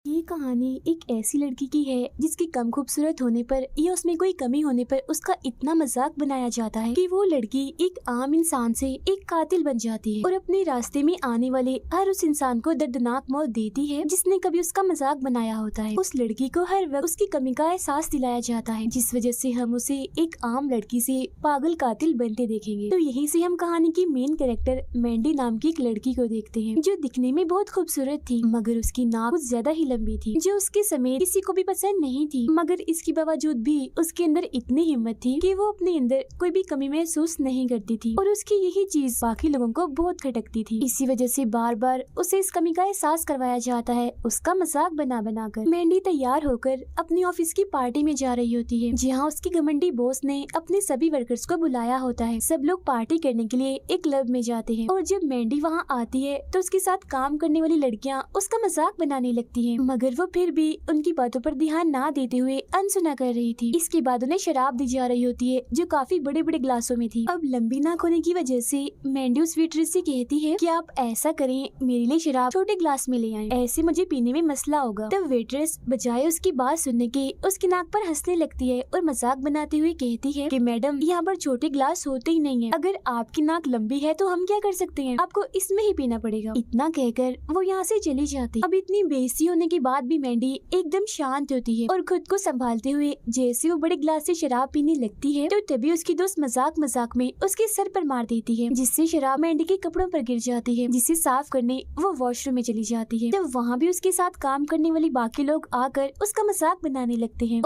ये कहानी एक ऐसी लड़की की है जिसकी कम खूबसूरत होने पर या उसमें कोई कमी होने पर उसका इतना मजाक बनाया जाता है कि वो लड़की एक आम इंसान से एक कातिल बन जाती है और अपने रास्ते में आने वाले हर उस इंसान को दर्दनाक मौत देती है जिसने कभी उसका मजाक बनाया होता है। उस लड़की को हर वक्त उसकी कमी का एहसास दिलाया जाता है, जिस वजह से हम उसे एक आम लड़की से पागल कातिल बनते देखेंगे। तो यहीं से हम कहानी की मेन कैरेक्टर मैंडी नाम की एक लड़की को देखते हैं जो दिखने में बहुत खूबसूरत थी, मगर उसकी नाक कुछ ज्यादा ही लंबी थी जो उसके समेत किसी को भी पसंद नहीं थी। मगर इसके बावजूद भी उसके अंदर इतनी हिम्मत थी कि वो अपने अंदर कोई भी कमी महसूस नहीं करती थी और उसकी यही चीज बाकी लोगों को बहुत खटकती थी। इसी वजह से बार बार उसे इस कमी का एहसास करवाया जाता है, उसका मजाक बना बना कर। मैंडी तैयार होकर अपनी ऑफिस की पार्टी में जा रही होती है जहाँ उसकी घमंडी बॉस ने अपने सभी वर्कर्स को बुलाया होता है। सब लोग पार्टी करने के लिए एक क्लब में जाते हैं और जब मैंडी वहाँ आती है तो उसके साथ काम करने वाली लड़कियाँ उसका मजाक बनाने लगती है, मगर वो फिर भी उनकी बातों पर ध्यान ना देते हुए अनसुना कर रही थी। इसके बाद उन्हें शराब दी जा रही होती है जो काफी बड़े बड़े ग्लासों में थी। अब लंबी नाक होने की वजह से मैंडी उस वेट्रेस से कहती है कि आप ऐसा करें, मेरे लिए शराब छोटे ग्लास में ले आएं, ऐसे मुझे पीने में मसला होगा। तब वेट्रेस बजाय उसकी बात सुनने के उसकी नाक पर हंसने लगती है और मजाक बनाते हुए कहती है कि मैडम यहाँ पर छोटे ग्लास होते ही नहीं है, अगर आपकी नाक लंबी है तो हम क्या कर सकते हैं, आपको इसमें ही पीना पड़ेगा। इतना कहकर वो यहाँ से चली जाती। अब इतनी बेइज्जती होने के बाद भी मैंडी एकदम शांत होती है और खुद को संभालते हुए जैसे वो बड़े ग्लास से शराब पीने लगती है तो तभी उसकी दोस्त मजाक मजाक में उसके सर पर मार देती है, जिससे शराब मैंडी के कपड़ों पर गिर जाती है, जिसे साफ करने वो वॉशरूम में चली जाती है। तो वहाँ भी उसके साथ काम करने वाली बाकी लोग आकर उसका मजाक बनाने लगते हैं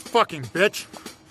Fucking bitch.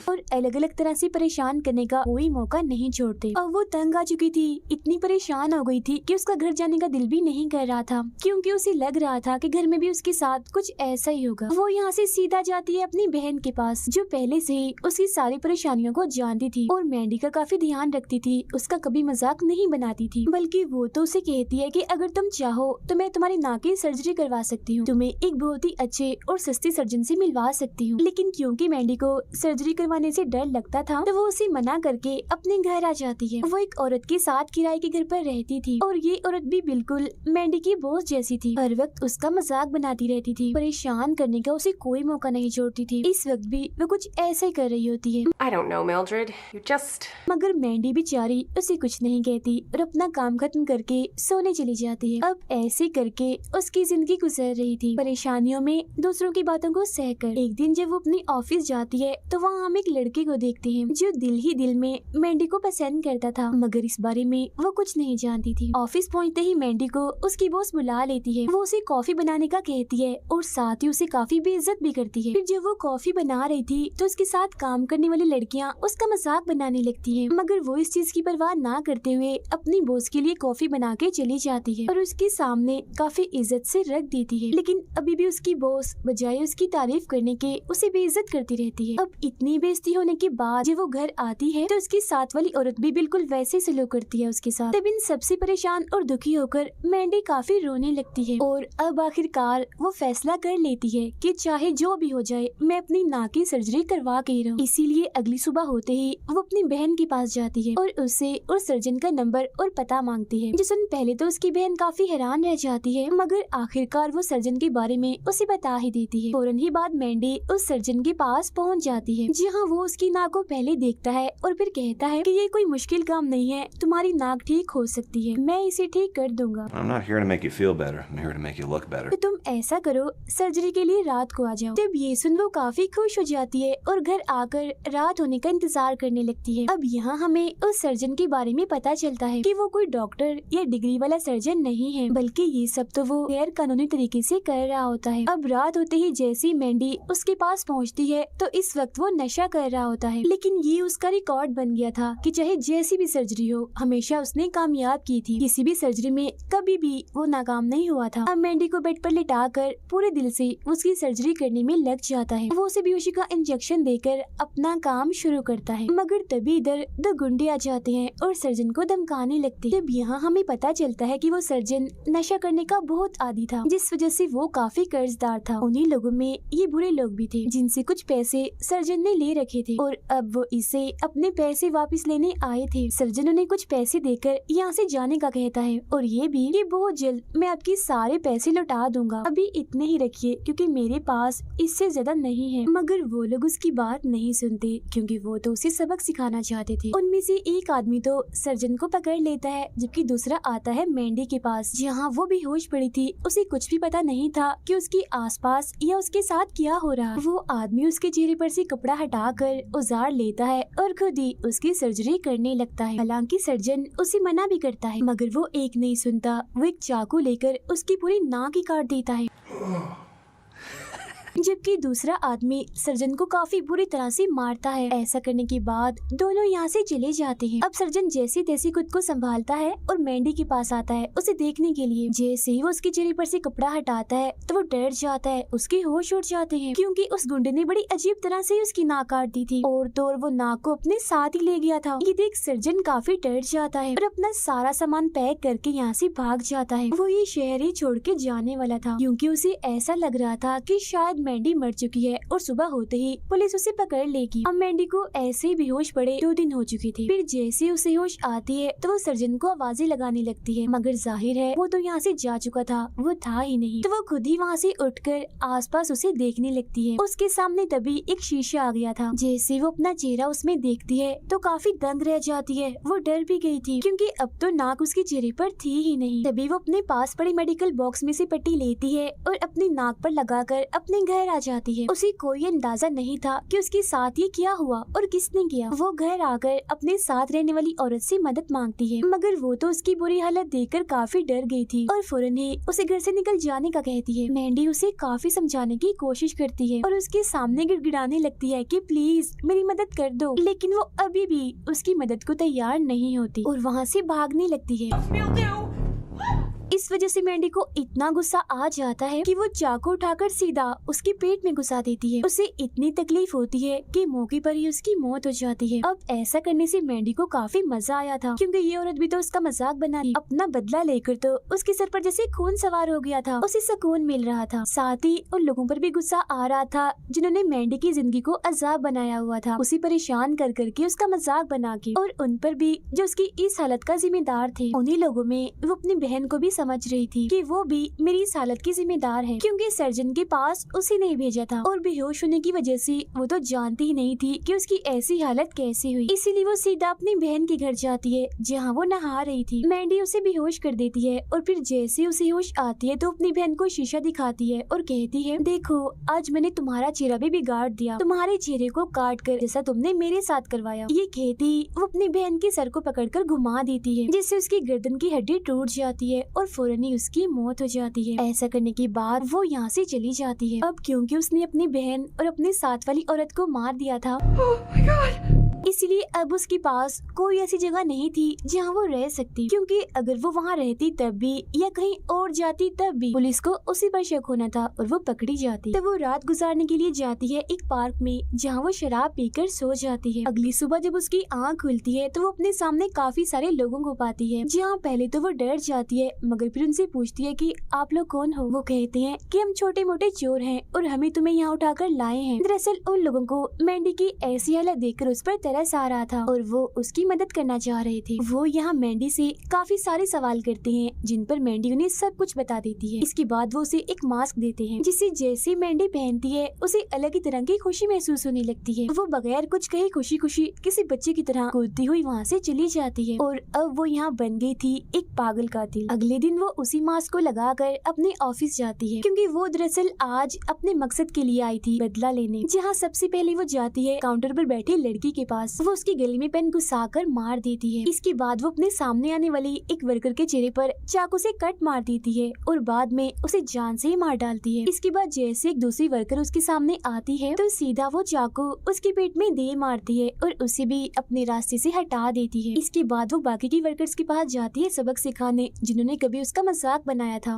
और अलग अलग तरह से परेशान करने का कोई मौका नहीं छोड़ते। और वो तंग आ चुकी थी, इतनी परेशान हो गई थी कि उसका घर जाने का दिल भी नहीं कर रहा था, क्योंकि उसे लग रहा था कि घर में भी उसके साथ कुछ ऐसा ही होगा। वो यहाँ से सीधा जाती है अपनी बहन के पास जो पहले से ही उसकी सारी परेशानियों को जानती थी और मैंडी का काफी ध्यान रखती थी, उसका कभी मजाक नहीं बनाती थी, बल्कि वो तो उसे कहती है कि अगर तुम चाहो तो मैं तुम्हारी नाक की सर्जरी करवा सकती हूँ, तुम्हें एक बहुत ही अच्छे और सस्ते सर्जन से मिलवा सकती हूँ। लेकिन क्योंकि मैंडी को सर्जरी करवाने से डर लगता था तो वो उसे मना करके अपने घर आ जाती है। वो एक औरत के साथ किराए के घर पर रहती थी और ये औरत भी बिल्कुल मैंडी की बॉस जैसी थी, हर वक्त उसका मजाक बनाती रहती थी, परेशान करने का उसे कोई मौका नहीं छोड़ती थी। इस वक्त भी वो कुछ ऐसा ही कर रही होती है। I don't know, Mildred. You just... मगर मैंडी बेचारी उसे कुछ नहीं कहती और अपना काम खत्म करके सोने चली जाती है। अब ऐसे करके उसकी जिंदगी गुजर रही थी, परेशानियों में दूसरों की बातों को सहकर। एक दिन जब वो अपनी ऑफिस जाती है तो वहाँ हम एक लड़के को देखते हैं जो दिल ही दिल में मैंडी को पसंद करता था, मगर इस बारे में वो कुछ नहीं जानती थी। ऑफिस पहुँचते ही मैंडी को उसकी बॉस बुला लेती है, वो उसे कॉफी बनाने का कहती है और साथ ही उसे काफी बेइज्जत भी करती है। फिर जब वो कॉफी बना रही थी तो उसके साथ काम करने वाली लड़कियाँ उसका मजाक बनाने लगती है, मगर वो इस चीज की परवाह ना करते हुए अपनी बॉस के लिए कॉफी बना के चली जाती है और उसके सामने काफी इज्जत से रख देती है। लेकिन अभी भी उसकी बॉस बजाय उसकी तारीफ करने के उसे बेइज्जत करती रहती है। अब इतनी बेइज्जती होने के बाद जब वो घर आती है तो उसकी साथ वाली औरत भी बिल्कुल वैसे सलूक करती है उसके साथ। तब इन सबसे परेशान और दुखी होकर मैंडी काफी रोने लगती है और अब आखिरकार वो फैसला कर लेती है कि चाहे जो भी हो जाए मैं अपनी नाक की सर्जरी करवा के ही रहूं। इसीलिए अगली सुबह होते ही वो अपनी बहन के पास जाती है और उससे उस सर्जन का नंबर और पता मांगती है। जिस पहले तो उसकी बहन काफी हैरान रह जाती है, मगर आखिरकार वो सर्जन के बारे में उसे बता ही देती है। फौरन ही बाद मैंडी उस सर्जन के पास पहुंच जाती है जहां वो उसकी नाक को पहले देखता है और फिर कहता है कि ये कोई मुश्किल काम नहीं है, तुम्हारी नाक ठीक हो सकती है, मैं इसे ठीक कर दूंगा। I'm not here to make you feel better. I'm here to make you look better. तो तुम ऐसा करो, सर्जरी के लिए रात को आ जाओ। तब ये सुन वो काफी खुश हो जाती है और घर आकर रात होने का इंतजार करने लगती है। अब यहाँ हमें उस सर्जन के बारे में पता चलता है कि वो कोई डॉक्टर या डिग्री वाला सर्जन नहीं है, बल्कि ये सब तो वो गैर कानूनी तरीके से कर रहा होता है। अब रात होते ही जैसी मैंडी उसके पास पहुँचती है तो इस वक्त वो नशा कर रहा होता है, लेकिन ये उसका रिकॉर्ड बन गया था कि चाहे जैसी भी सर्जरी हो हमेशा उसने कामयाब की थी, किसी भी सर्जरी में कभी भी वो नाकाम नहीं हुआ था। अब मैंडी को बेड पर लिटाकर पूरे दिल से उसकी सर्जरी करने में लग जाता है। वो उसे बेहोशी का इंजेक्शन देकर अपना काम शुरू करता है, मगर तभी इधर दो गुंडे आ जाते हैं और सर्जन को धमकाने लगते हैं। तब यहाँ हमें पता चलता है कि वो सर्जन नशा करने का बहुत आदी था, जिस वजह से वो काफी कर्जदार था। उन्हीं लोगों में ये बुरे लोग भी थे जिनसे कुछ पैसे सर्जन ने ले रखे थे और अब वो इसे अपने पैसे वापस लेने आए थे। सर्जन उन्हें कुछ पैसे देकर यहाँ से जाने का कहता है और ये भी कि बहुत जल्द मैं आपके सारे पैसे लौटा दूंगा, अभी इतने ही रखिए क्योंकि मेरे पास इससे ज्यादा नहीं है। मगर वो लोग उसकी बात नहीं सुनते क्योंकि वो तो उसे सबक सिखाना चाहते थे। उनमें से एक आदमी तो सर्जन को पकड़ लेता है जबकि दूसरा आता है मैंडी के पास, जहाँ वो बेहोश पड़ी थी। उसे कुछ भी पता नहीं था कि उसके आसपास या उसके साथ क्या हो रहा। वो आदमी उसके चेहरे पर से कपड़ा हटाकर औजार लेता है और खुद ही उसकी सर्जरी करने लगता है। हालांकि सर्जन उसे मना भी करता है मगर वो एक नहीं सुनता। वो एक चाकू लेकर उसकी पूरी नाक ही काट देता है, जबकि दूसरा आदमी सर्जन को काफी बुरी तरह से मारता है। ऐसा करने के बाद दोनों यहाँ से चले जाते हैं। अब सर्जन जैसे तैसे खुद को संभालता है और मैंडी के पास आता है उसे देखने के लिए। जैसे ही वो उसके चेहरे पर से कपड़ा हटाता है तो वो डर जाता है, उसके होश उड़ जाते हैं क्योंकि उस गुंडे ने बड़ी अजीब तरह से उसकी नाक काट दी थी और तो और वो नाक को अपने साथ ही ले गया था। ये देख सर्जन काफी डर जाता है और अपना सारा सामान पैक करके यहाँ से भाग जाता है। वो ये शहर ही छोड़ के जाने वाला था क्योंकि उसे ऐसा लग रहा था कि शायद मैंडी मर चुकी है और सुबह होते ही पुलिस उसे पकड़ लेगी। अब मैंडी को ऐसे ही बेहोश पड़े 2 दिन हो चुके थे। फिर जैसे उसे होश आती है तो वो सर्जन को आवाजें लगाने लगती है मगर जाहिर है वो तो यहाँ से जा चुका था, वो था ही नहीं। तो वो खुद ही वहाँ से उठकर आसपास उसे देखने लगती है। उसके सामने तभी एक शीशा आ गया था। जैसे वो अपना चेहरा उसमें देखती है तो काफी दंग रह जाती है। वो डर भी गई थी क्योंकि अब तो नाक उसके चेहरे पर थी ही नहीं। तभी वो अपने पास पड़े मेडिकल बॉक्स में से पट्टी लेती है और अपनी नाक पर लगाकर अपने घर आ जाती है। उसे कोई अंदाजा नहीं था कि उसके साथ ये क्या हुआ और किसने किया। वो घर आकर अपने साथ रहने वाली औरत से मदद मांगती है मगर वो तो उसकी बुरी हालत देखकर काफी डर गई थी और फौरन ही उसे घर से निकल जाने का कहती है। मैंडी उसे काफी समझाने की कोशिश करती है और उसके सामने गिड़गिड़ाने लगती है कि प्लीज मेरी मदद कर दो, लेकिन वो अभी भी उसकी मदद को तैयार नहीं होती और वहाँ से भागने लगती है। इस वजह से मैंडी को इतना गुस्सा आ जाता है कि वो चाकू उठाकर सीधा उसके पेट में घुसा देती है। उसे इतनी तकलीफ होती है कि मौके पर ही उसकी मौत हो जाती है। अब ऐसा करने से मैंडी को काफी मजा आया था क्योंकि ये औरत भी तो उसका मजाक बना रही। अपना बदला लेकर तो उसके सर पर जैसे खून सवार हो गया था। उसे सुकून मिल रहा था, साथ ही उन लोगों पर भी गुस्सा आ रहा था जिन्होंने मैंडी की जिंदगी को अजाब बनाया हुआ था, उसे परेशान कर करके उसका मजाक बना के, और उन पर भी जो उसकी इस हालत का जिम्मेदार थे। उन्हीं लोगों में वो अपनी बहन को भी समझ रही थी कि वो भी मेरी इस हालत की जिम्मेदार है क्योंकि सर्जन के पास उसे नहीं भेजा था और बेहोश होने की वजह से वो तो जानती ही नहीं थी कि उसकी ऐसी हालत कैसे हुई। इसीलिए वो सीधा अपनी बहन के घर जाती है जहाँ वो नहा रही थी। मैंडी उसे बेहोश कर देती है और फिर जैसे उसे होश आती है तो अपनी बहन को शीशा दिखाती है और कहती है, देखो आज मैंने तुम्हारा चेहरा भी बिगाड़ दिया, तुम्हारे चेहरे को काट कर जैसा तुमने मेरे साथ करवाया। ये कहती वो अपनी बहन के सर को पकड़कर घुमा देती है जिससे उसकी गर्दन की हड्डी टूट जाती है और फौरन ही उसकी मौत हो जाती है। ऐसा करने के बाद वो यहाँ से चली जाती है। अब क्योंकि उसने अपनी बहन और अपने साथ वाली औरत को मार दिया था, इसलिए अब उसके पास कोई ऐसी जगह नहीं थी जहाँ वो रह सकती, क्योंकि अगर वो वहाँ रहती तब भी या कहीं और जाती तब भी पुलिस को उसी पर शक होना था और वो पकड़ी जाती। तब वो रात गुजारने के लिए जाती है एक पार्क में जहाँ वो शराब पीकर सो जाती है। अगली सुबह जब उसकी आँख खुलती है तो वो अपने सामने काफी सारे लोगों को पाती है, जहाँ पहले तो वो डर जाती है मगर फिर उनसे पूछती है कि आप लोग कौन हो। वो कहते हैं कि हम छोटे मोटे चोर हैं और हमें तुम्हें यहाँ उठाकर लाए हैं। दरअसल उन लोगों को मैंडी की ऐसी हालत देखकर उस पर तरस आ रहा था और वो उसकी मदद करना चाह रहे थे। वो यहाँ मैंडी से काफी सारे सवाल करते हैं जिन पर मैंडी उन्हें सब कुछ बता देती है। इसके बाद वो उसे एक मास्क देते हैं जिसे जैसे मैंडी पहनती है उसे अलग ही तरह की खुशी महसूस होने लगती है। वो बगैर कुछ कहे खुशी खुशी किसी बच्चे की तरह कूदती हुई वहाँ से चली जाती है और अब वो यहाँ बन गई थी एक पागल कातिल। अगले दिन वो उसी मास्क को लगाकर अपने ऑफिस जाती है क्योंकि वो दरअसल आज अपने मकसद के लिए आई थी, बदला लेने। जहाँ सबसे पहले वो जाती है काउंटर पर बैठी लड़की के पास। वो उसकी गले में पेन घुसाकर मार देती है। इसके बाद वो अपने सामने आने वाली एक वर्कर के चेहरे पर चाकू से कट मार देती है और बाद में उसे जान से ही मार डालती है। इसके बाद जैसे एक दूसरी वर्कर उसके सामने आती है तो सीधा वो चाकू उसके पेट में दे मारती है और उसे भी अपने रास्ते से हटा देती है। इसके बाद वो बाकी की वर्कर्स के पास जाती है सबक सिखाने जिन्होंने कभी उसका मजाक बनाया था।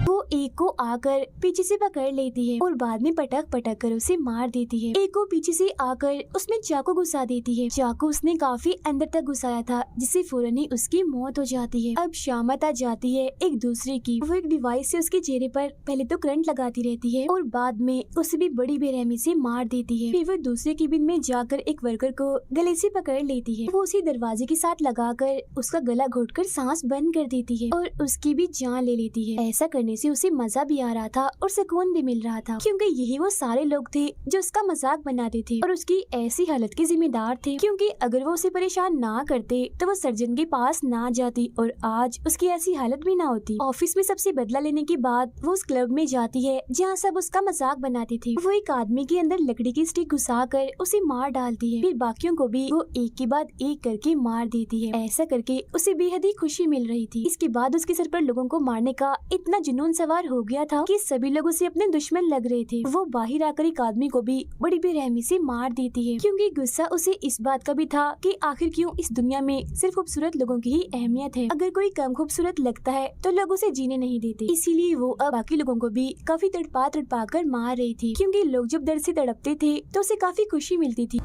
वो एक को आकर पीछे से पकड़ लेती है और बाद में पटक पटक कर उसे मार देती है। एक को पीछे से आकर उसमें चाकू घुसा देती है। चाकू उसने काफी अंदर तक घुसाया था जिससे फौरन ही उसकी मौत हो जाती है। अब शामत आ जाती है एक दूसरे की। वो एक डिवाइस से उसके चेहरे पर पहले तो करंट लगाती रहती है और बाद में उसे भी बड़ी बेरहमी से मार देती है। फिर वो दूसरे केबिन में जाकर एक वर्कर को गले से पकड़ लेती है। वो उसी दरवाजे के साथ लगाकर उसका गला घोटकर सांस बंद कर देती है और उसकी भी जान ले लेती है। ऐसा करने से उसे मजा भी आ रहा था और सुकून भी मिल रहा था, क्योंकि यही वो सारे लोग थे जो उसका मजाक बनाते थे और उसकी ऐसी हालत के जिम्मेदार थे, क्योंकि अगर वो उसे परेशान ना करते तो वो सर्जन के पास ना जाती और आज उसकी ऐसी हालत भी ना होती। ऑफिस में सबसे बदला लेने के बाद वो उस क्लब में जाती है जहाँ सब उसका मजाक बनाते थे। वो एक आदमी के अंदर लकड़ी की स्टिक घुसा कर उसे मार डालती है। फिर बाकियों को भी वो एक के बाद एक करके मार देती है। ऐसा करके उसे बेहद ही खुशी मिल रही थी। इसके बाद उसके सर पर लोगों को मारने का इतना जुनून सवार हो गया था कि सभी लोग उसे अपने दुश्मन लग रहे थे। वो बाहर आकर एक आदमी को भी बड़ी बेरहमी से मार देती है, क्योंकि गुस्सा उसे इस बात का भी था कि आखिर क्यों इस दुनिया में सिर्फ खूबसूरत लोगों की ही अहमियत है। अगर कोई कम खूबसूरत लगता है तो लोग उसे जीने नहीं देते। इसीलिए वो अब बाकी लोगों को भी काफी तड़पा तड़पा कर मार रही थी, क्योंकि लोग जब दर्द से तड़पते थे तो उसे काफी खुशी मिलती थी।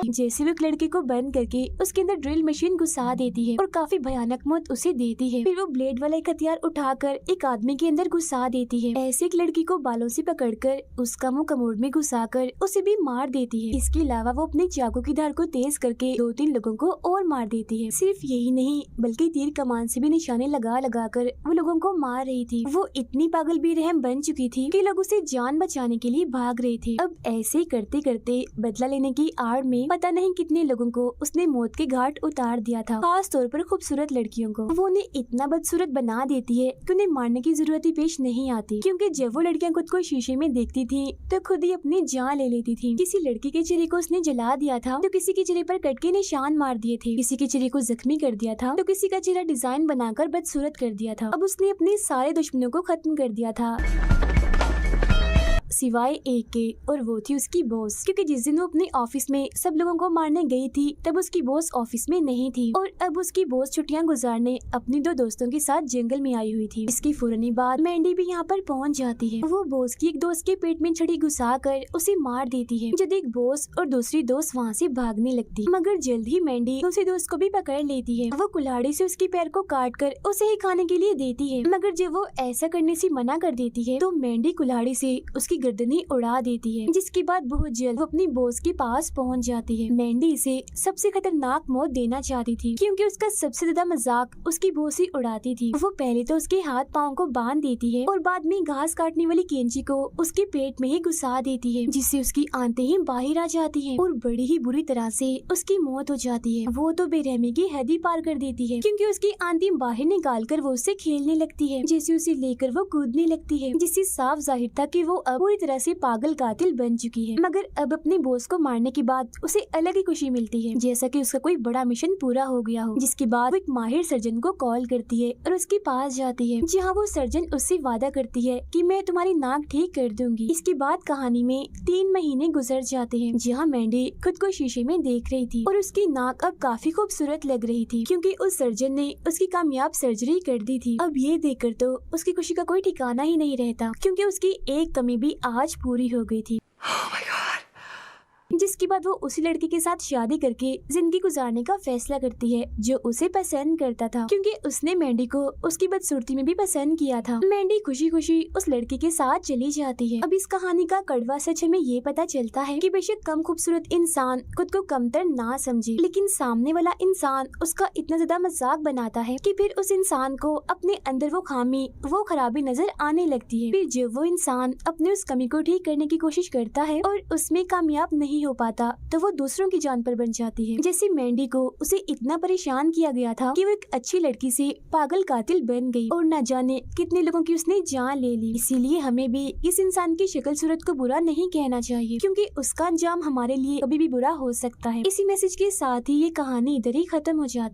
जैसे वो एक लड़के को बंद करके उसके अंदर ड्रिल मशीन घुसा देती है और काफी भयानक मौत उसे देती है। फिर वो ब्लेड वाला एक हथियार उठाकर एक आदमी के अंदर घुसा देती है। ऐसे एक लड़की को बालों से पकड़कर उसका मुंह कमोड में घुसाकर उसे भी मार देती है। इसके अलावा वो अपने चाकू की धार को तेज करके 2-3 लोगों को और मार देती है। सिर्फ यही नहीं बल्कि तीर कमान से भी निशाने लगा लगा कर वो लोगों को मार रही थी। वो इतनी पागल बेरहम बन चुकी थी कि लोग उसे जान बचाने के लिए भाग रहे थे। अब ऐसे करते करते बदला लेने की आड़ में पता नहीं कितने लोगों को उसने मौत के घाट उतार दिया था, खास तौर पर खूबसूरत लड़कियों को। वो उन्हें इतना बदसूरत बना देती है कि उन्हें मारने की जरूरत ही पेश नहीं आती, क्योंकि जब वो लड़कियां खुद को शीशे में देखती थी तो खुद ही अपनी जान ले लेती थी। किसी लड़की के चेहरे को उसने जला दिया था तो किसी के चेहरे पर कट के निशान मार दिए थे, किसी के चेहरे को जख्मी कर दिया था तो किसी का चेहरा डिजाइन बनाकर बदसूरत कर दिया था। अब उसने अपने सारे दुश्मनों को खत्म कर दिया था सिवाय एक के, और वो थी उसकी बॉस, क्योंकि जिस दिन वो अपने ऑफिस में सब लोगों को मारने गई थी तब उसकी बॉस ऑफिस में नहीं थी और अब उसकी बॉस छुट्टियां गुजारने अपनी 2 दोस्तों के साथ जंगल में आई हुई थी। इसके फौरन बाद मैंडी भी यहाँ पर पहुँच जाती है। वो बॉस की एक दोस्त के पेट में छड़ी घुसा कर उसे मार देती है, जो देख बॉस और दूसरी दोस्त वहाँ से भागने लगती, मगर जल्द ही मैंडी दूसरी दोस्त को भी पकड़ लेती है। वो कुल्हाड़ी से उसके पैर को काट कर उसे ही खाने के लिए देती है, मगर जब वो ऐसा करने से मना कर देती है तो मैंडी कुल्हाड़ी से उसकी गर्दन ही उड़ा देती है, जिसके बाद बहुत जल्द वो अपनी बॉस के पास पहुंच जाती है। मैंडी इसे सबसे खतरनाक मौत देना चाहती थी, क्योंकि उसका सबसे ज्यादा मजाक उसकी बॉस ही उड़ाती थी। वो पहले तो उसके हाथ पाँव को बांध देती है और बाद में घास काटने वाली कैंची को उसके पेट में ही घुसा देती है, जिससे उसकी आंतें ही बाहर आ जाती है और बड़ी ही बुरी तरह से उसकी मौत हो जाती है। वो तो बेरहमी की हद ही पार कर देती है, क्योंकि उसकी आंतें बाहर निकाल कर वो उससे खेलने लगती है, जैसे उसे लेकर वो कूदने लगती है, जिससे साफ जाहिर था कि वो अब पूरी तरह से पागल कातिल बन चुकी है। मगर अब अपने बॉस को मारने के बाद उसे अलग ही खुशी मिलती है, जैसा कि उसका कोई बड़ा मिशन पूरा हो गया हो। जिसके बाद वो एक माहिर सर्जन को कॉल करती है और उसके पास जाती है, जहाँ वो सर्जन उससे वादा करती है कि मैं तुम्हारी नाक ठीक कर दूंगी। इसके बाद कहानी में 3 महीने गुजर जाते हैं, जहाँ मैंडी खुद को शीशे में देख रही थी और उसकी नाक अब काफी खूबसूरत लग रही थी, क्योंकि उस सर्जन ने उसकी कामयाब सर्जरी कर दी थी। अब ये देखकर तो उसकी खुशी का कोई ठिकाना ही नहीं रहता, क्योंकि उसकी एक कमी भी आज पूरी हो गई थी। Oh my God. जिसके बाद वो उसी लड़के के साथ शादी करके जिंदगी गुजारने का फैसला करती है जो उसे पसंद करता था, क्योंकि उसने मैंडी को उसकी बदसूरती में भी पसंद किया था। मैंडी खुशी खुशी उस लड़के के साथ चली जाती है। अब इस कहानी का कड़वा सच हमें ये पता चलता है कि बेशक कम खूबसूरत इंसान खुद को कमतर ना समझे, लेकिन सामने वाला इंसान उसका इतना ज्यादा मजाक बनाता है कि फिर उस इंसान को अपने अंदर वो खामी, वो खराबी नजर आने लगती है। फिर जब वो इंसान अपने उस कमी को ठीक करने की कोशिश करता है और उसमें कामयाब नहीं हो पाता तो वो दूसरों की जान पर बन जाती है। जैसे मैंडी को उसे इतना परेशान किया गया था कि वो एक अच्छी लड़की से पागल कातिल बन गई और न जाने कितने लोगों की उसने जान ले ली। इसीलिए हमें भी इस इंसान की शक्ल सूरत को बुरा नहीं कहना चाहिए, क्योंकि उसका अंजाम हमारे लिए कभी भी बुरा हो सकता है। इसी मैसेज के साथ ही ये कहानी इधर ही खत्म हो जाती है।